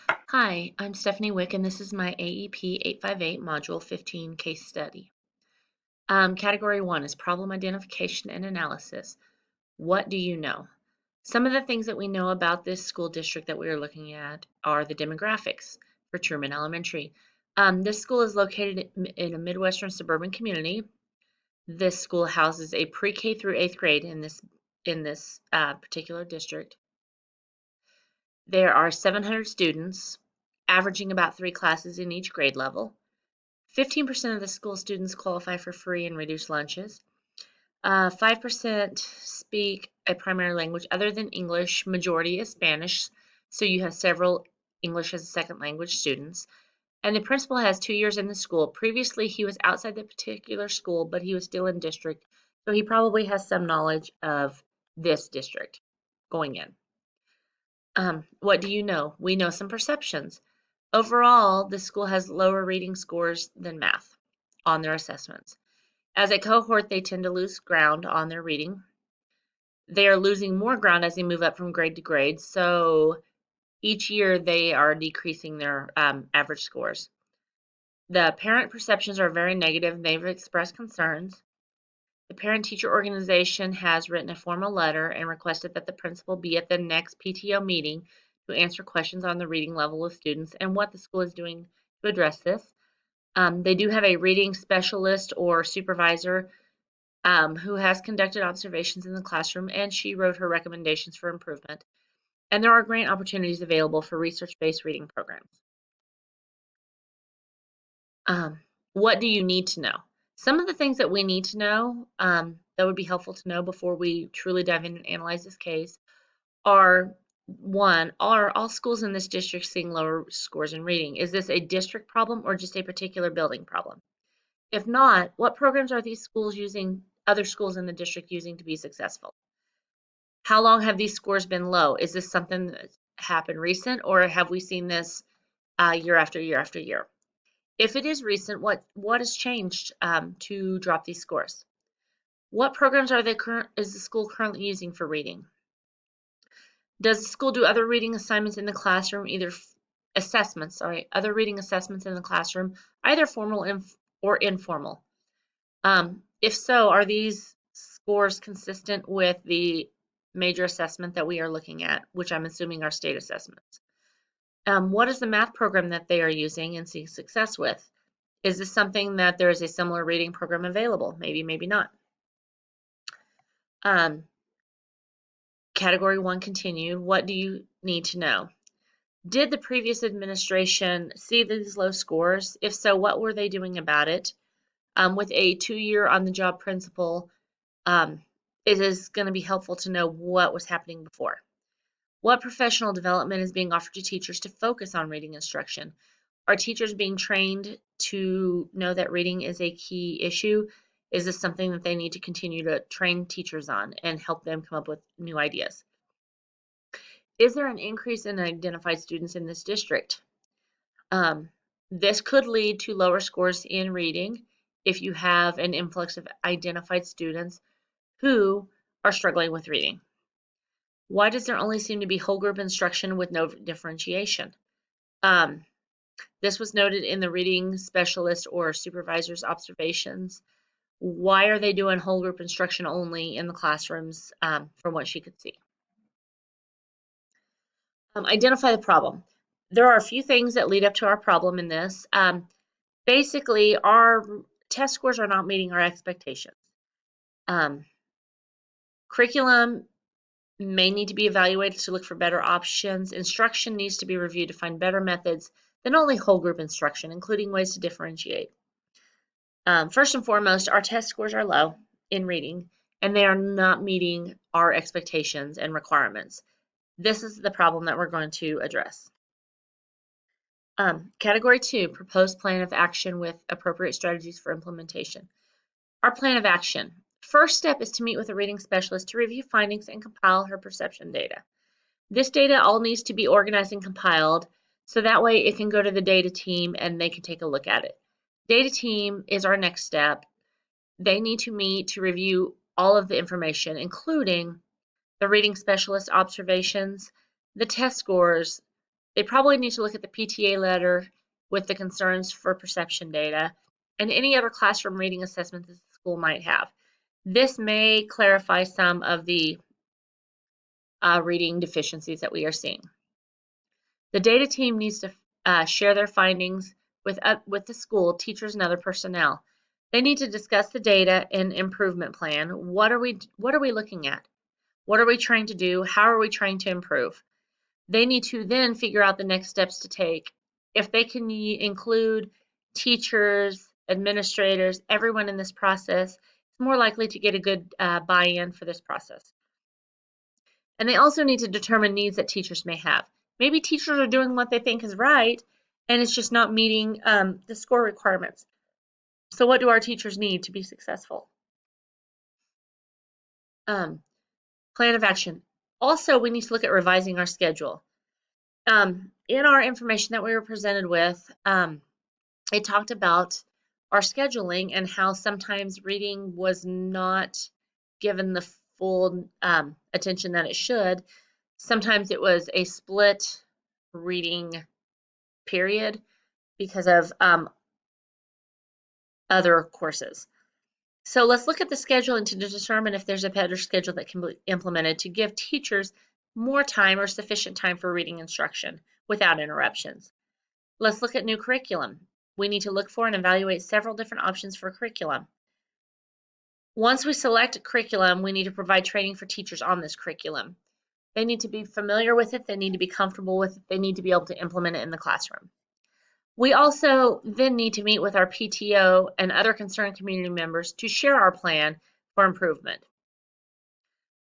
Hi, I'm Stephanie Wick, and this is my AEP 858 Module 15 case study. Category 1 is problem identification and analysis. What do you know? Some of the things that we know about this school district that we are looking at are the demographics for Truman Elementary. This school is located in a Midwestern suburban community. This school houses a pre-K through 8th grade in this particular district. There are 700 students, averaging about 3 classes in each grade level. 15% of the school students qualify for free and reduced lunches. 5% speak a primary language other than English. Majority is Spanish, so you have several English as a second language students. And the principal has 2 years in the school. Previously, he was outside the particular school, but he was still in district, so he probably has some knowledge of this district going in. What do you know? We know some perceptions. Overall, the school has lower reading scores than math on their assessments. As a cohort, they tend to lose ground on their reading. They are losing more ground as they move up from grade to grade, so each year they are decreasing their average scores. The parent perceptions are very negative. They've expressed concerns. The parent-teacher organization has written a formal letter and requested that the principal be at the next PTO meeting to answer questions on the reading level of students and what the school is doing to address this. They do have a reading specialist or supervisor who has conducted observations in the classroom, and she wrote her recommendations for improvement. And there are grant opportunities available for research-based reading programs. Um, what do you need to know? Some of the things that we need to know that would be helpful to know before we truly dive in and analyze this case are: one, are all schools in this district seeing lower scores in reading? Is this a district problem or just a particular building problem? If not, what programs are these schools using, other schools in the district using to be successful? How long have these scores been low? Is this something that happened recent, or have we seen this year after year after year? If it is recent, what has changed to drop these scores? What programs is the school currently using for reading? Does the school do other reading assignments in the classroom, other reading assessments in the classroom, either formal or informal? If so, are these scores consistent with the major assessment that we are looking at, which I'm assuming are state assessments? What is the math program that they are using and seeing success with? Is this something that there is a similar reading program available? Maybe, maybe not. Um, Category 1 continued. What do you need to know? Did the previous administration see these low scores? If so, what were they doing about it? With a 2-year on-the-job principal, it is going to be helpful to know what was happening before. What professional development is being offered to teachers to focus on reading instruction? Are teachers being trained to know that reading is a key issue? Is this something that they need to continue to train teachers on and help them come up with new ideas? Is there an increase in identified students in this district? Um, this could lead to lower scores in reading if you have an influx of identified students who are struggling with reading. Why does there only seem to be whole group instruction with no differentiation? Um, this was noted in the reading specialist or supervisor's observations. Why are they doing whole group instruction only in the classrooms from what she could see? Identify the problem. There are a few things that lead up to our problem in this. Basically, our test scores are not meeting our expectations. Curriculum may need to be evaluated to look for better options. Instruction needs to be reviewed to find better methods than only whole group instruction, including ways to differentiate. First and foremost, our test scores are low in reading, and they are not meeting our expectations and requirements. This is the problem that we're going to address. Category 2, proposed plan of action with appropriate strategies for implementation. Our plan of action. First step is to meet with a reading specialist to review findings and compile her perception data. This data all needs to be organized and compiled so that way it can go to the data team and they can take a look at it. Data team is our next step. They need to meet to review all of the information, including the reading specialist observations, the test scores, They probably need to look at the PTA letter with the concerns for perception data and any other classroom reading assessment that the school might have. This may clarify some of the reading deficiencies that we are seeing. The data team needs to share their findings with the school, teachers, and other personnel. They need to discuss the data and improvement plan. What are we looking at? What are we trying to do? How are we trying to improve? They need to then figure out the next steps to take. If they can include teachers, administrators, everyone in this process, it's more likely to get a good buy-in for this process. And they also need to determine needs that teachers may have. Maybe teachers are doing what they think is right, and it's just not meeting the score requirements. So what do our teachers need to be successful? Plan of action. Also, we need to look at revising our schedule. In our information that we were presented with, it talked about our scheduling and how sometimes reading was not given the full attention that it should. Sometimes it was a split reading period because of other courses. So let's look at the scheduling to determine if there's a better schedule that can be implemented to give teachers more time or sufficient time for reading instruction without interruptions. Let's look at new curriculum. We need to look for and evaluate several different options for curriculum. Once we select a curriculum, we need to provide training for teachers on this curriculum. They need to be familiar with it, they need to be comfortable with it, they need to be able to implement it in the classroom. We also then need to meet with our PTO and other concerned community members to share our plan for improvement.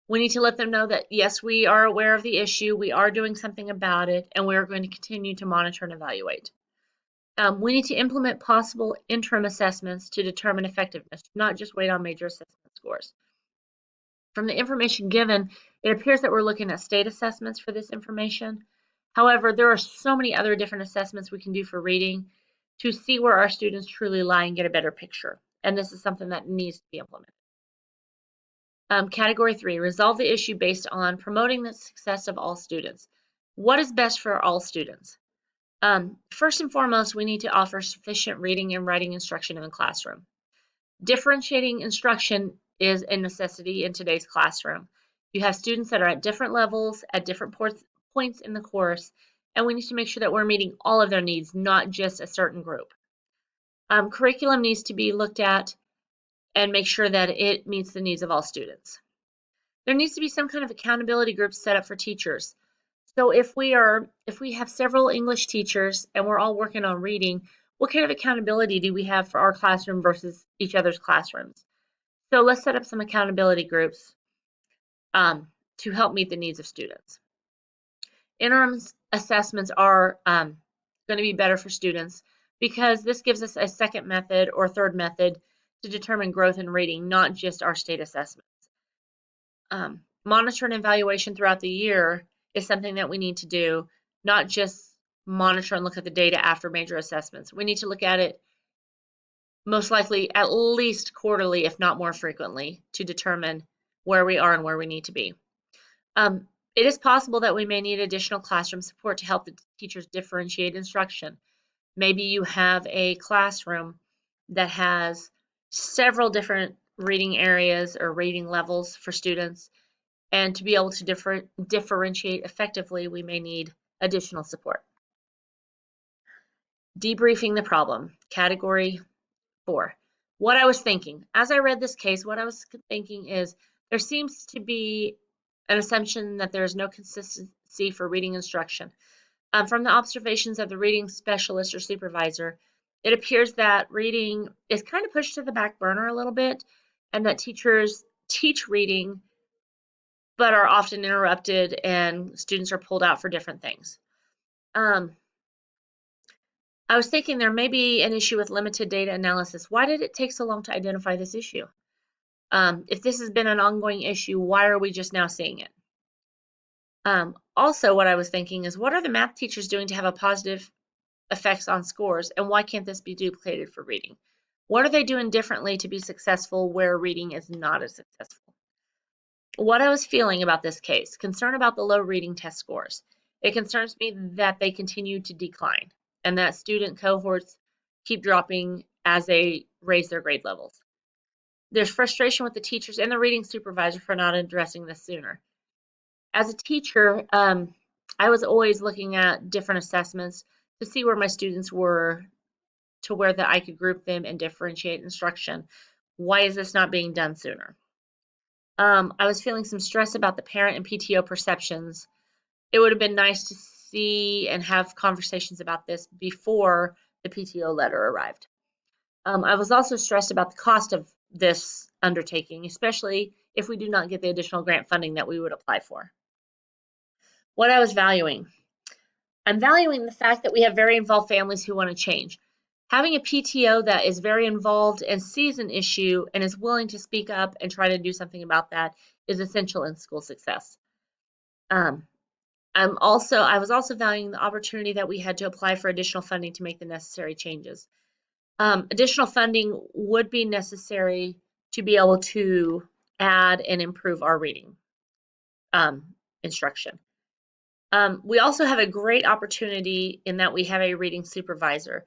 We need to let them know that yes, we are aware of the issue, we are doing something about it, and we are going to continue to monitor and evaluate. We need to implement possible interim assessments to determine effectiveness, not just wait on major assessment scores. From the information given, it appears that we're looking at state assessments for this information. However, there are so many other different assessments we can do for reading to see where our students truly lie and get a better picture. And this is something that needs to be implemented. Category 3, resolve the issue based on promoting the success of all students. What is best for all students? First and foremost, we need to offer sufficient reading and writing instruction in the classroom. Differentiating instruction is a necessity in today's classroom. You have students that are at different levels, at different points in the course, and we need to make sure that we're meeting all of their needs, not just a certain group. Curriculum needs to be looked at and make sure that it meets the needs of all students. There needs to be some kind of accountability group set up for teachers. So if we have several English teachers and we're all working on reading, what kind of accountability do we have for our classroom versus each other's classrooms? So let's set up some accountability groups to help meet the needs of students. Interim assessments are going to be better for students because this gives us a second method or third method to determine growth in reading, not just our state assessments. Monitor and evaluation throughout the year is something that we need to do, not just monitor and look at the data after major assessments. We need to look at it most likely at least quarterly, if not more frequently, to determine where we are and where we need to be. It is possible that we may need additional classroom support to help the teachers differentiate instruction. Maybe you have a classroom that has several different reading areas or reading levels for students, and to be able to differentiate effectively, we may need additional support. Debriefing the problem, category 4. What I was thinking. As I read this case, what I was thinking is there seems to be an assumption that there is no consistency for reading instruction. From the observations of the reading specialist or supervisor, it appears that reading is kind of pushed to the back burner a little bit, and that teachers teach reading but are often interrupted and students are pulled out for different things. I was thinking there may be an issue with limited data analysis. Why did it take so long to identify this issue? If this has been an ongoing issue, why are we just now seeing it? Also, what I was thinking is, what are the math teachers doing to have a positive effects on scores, and why can't this be duplicated for reading? What are they doing differently to be successful where reading is not as successful? What I was feeling about this case, concern about the low reading test scores. It concerns me that they continue to decline and that student cohorts keep dropping as they raise their grade levels. There's frustration with the teachers and the reading supervisor for not addressing this sooner. As a teacher, I was always looking at different assessments to see where my students were, to where that I could group them and differentiate instruction. Why is this not being done sooner? I was feeling some stress about the parent and PTO perceptions. It would have been nice to see and have conversations about this before the PTO letter arrived. I was also stressed about the cost of this undertaking, especially if we do not get the additional grant funding that we would apply for. What I was valuing. I'm valuing the fact that we have very involved families who want to change. Having a PTO that is very involved and sees an issue and is willing to speak up and try to do something about that is essential in school success. I was also valuing the opportunity that we had to apply for additional funding to make the necessary changes. Additional funding would be necessary to be able to add and improve our reading instruction. We also have a great opportunity in that we have a reading supervisor.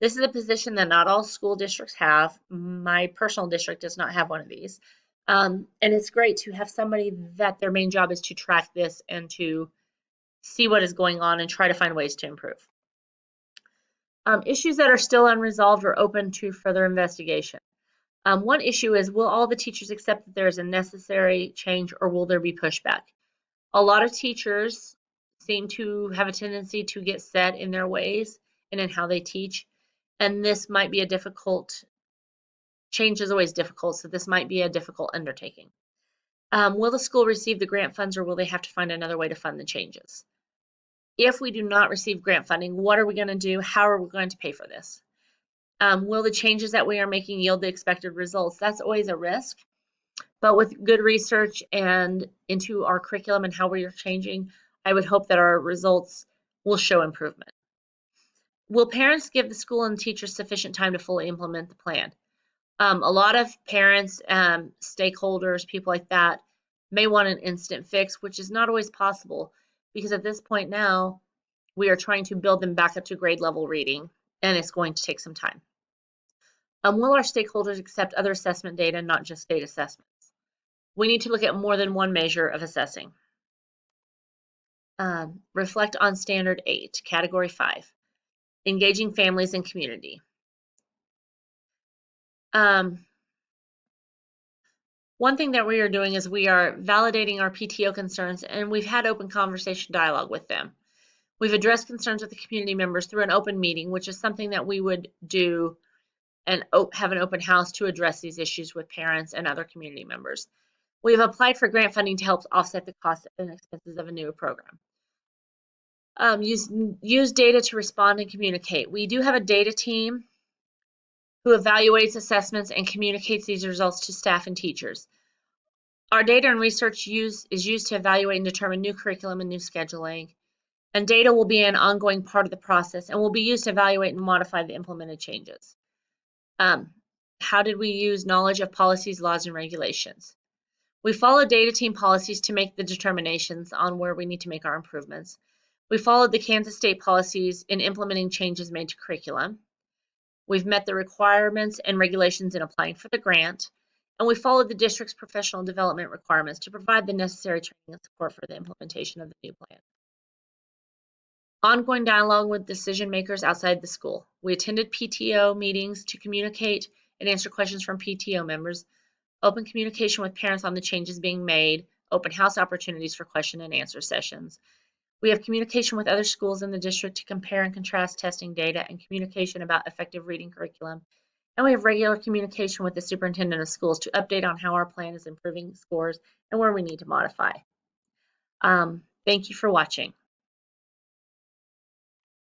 This is a position that not all school districts have. My personal district does not have one of these. And it's great to have somebody that their main job is to track this and to see what is going on and try to find ways to improve. Issues that are still unresolved or open to further investigation. One issue is, will all the teachers accept that there is a necessary change, or will there be pushback? A lot of teachers seem to have a tendency to get set in their ways and in how they teach, and this might be a difficult, change is always difficult, so this might be a difficult undertaking. Will the school receive the grant funds, or will they have to find another way to fund the changes? If we do not receive grant funding, what are we going to do? How are we going to pay for this? Will the changes that we are making yield the expected results? That's always a risk, but with good research and into our curriculum and how we are changing, I would hope that our results will show improvement. Will parents give the school and teachers sufficient time to fully implement the plan? A lot of parents, stakeholders, people like that may want an instant fix, which is not always possible because at this point now, we are trying to build them back up to grade level reading, and it's going to take some time. Will our stakeholders accept other assessment data, not just state assessments? We need to look at more than one measure of assessing. Reflect on Standard 8, Category 5, engaging families and community. One thing that we are doing is we are validating our PTO concerns, and we've had open conversation dialogue with them. We've addressed concerns with the community members through an open meeting, which is something that we would do and have an open house to address these issues with parents and other community members. We have applied for grant funding to help offset the costs and expenses of a new program. Use data to respond and communicate. We do have a data team who evaluates assessments and communicates these results to staff and teachers. Our data and research is used to evaluate and determine new curriculum and new scheduling, and data will be an ongoing part of the process and will be used to evaluate and modify the implemented changes. How did we use knowledge of policies, laws, and regulations? We followed data team policies to make the determinations on where we need to make our improvements. We followed the Kansas state policies in implementing changes made to curriculum. We've met the requirements and regulations in applying for the grant, and we followed the district's professional development requirements to provide the necessary training and support for the implementation of the new plan. Ongoing dialogue with decision makers outside the school. We attended PTO meetings to communicate and answer questions from PTO members, open communication with parents on the changes being made, open house opportunities for question and answer sessions. We have communication with other schools in the district to compare and contrast testing data and communication about effective reading curriculum. And we have regular communication with the superintendent of schools to update on how our plan is improving scores and where we need to modify. Thank you for watching.